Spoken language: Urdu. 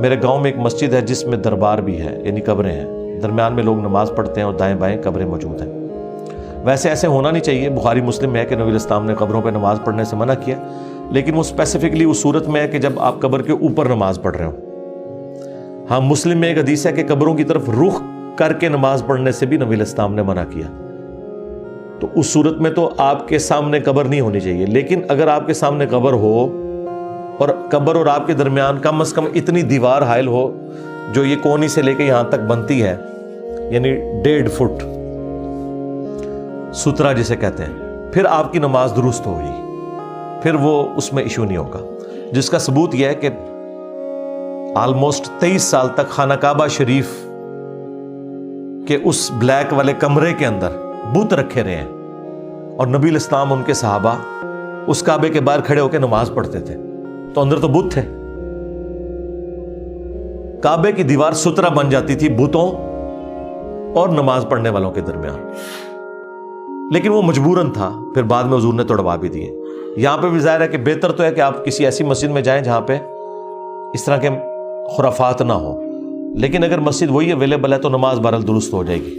میرے گاؤں میں ایک مسجد ہے جس میں دربار بھی ہے، یعنی قبریں ہیں، درمیان میں لوگ نماز پڑھتے ہیں اور دائیں بائیں قبریں موجود ہیں۔ ویسے ایسے ہونا نہیں چاہیے، بخاری مسلم میں ہے کہ نبی علیہ السلام نے قبروں پہ نماز پڑھنے سے منع کیا، لیکن وہ اسپیسیفکلی اس صورت میں ہے کہ جب آپ قبر کے اوپر نماز پڑھ رہے ہو۔ ہاں، مسلم میں ایک حدیث ہے کہ قبروں کی طرف رخ کر کے نماز پڑھنے سے بھی نبی علیہ السلام نے منع کیا، تو اس صورت میں تو آپ کے سامنے قبر نہیں ہونی چاہیے۔ لیکن اگر آپ کے سامنے قبر ہو اور قبر اور آپ کے درمیان کم از کم اتنی دیوار حائل ہو جو یہ کونی سے لے کے یہاں تک بنتی ہے، یعنی 1.5 فٹ سترا جسے کہتے ہیں، پھر آپ کی نماز درست ہوگی، پھر وہ اس میں ایشو نہیں ہوگا۔ جس کا ثبوت یہ ہے کہ آلموسٹ 23 سال تک خانہ کعبہ شریف کے اس بلیک والے کمرے کے اندر بت رکھے رہے ہیں، اور نبی علیہ السلام ان کے صحابہ اس کعبے کے باہر کھڑے ہو کے نماز پڑھتے تھے، تو اندر تو بت تھے۔ کعبے کی دیوار سترا بن جاتی تھی بتوں اور نماز پڑھنے والوں کے درمیان، لیکن وہ مجبوراً تھا، پھر بعد میں حضور نے توڑوا بھی دیے۔ یہاں پہ بھی ظاہر ہے کہ بہتر تو ہے کہ آپ کسی ایسی مسجد میں جائیں جہاں پہ اس طرح کے خرافات نہ ہو، لیکن اگر مسجد وہی اویلیبل ہے تو نماز بہرحال درست ہو جائے گی۔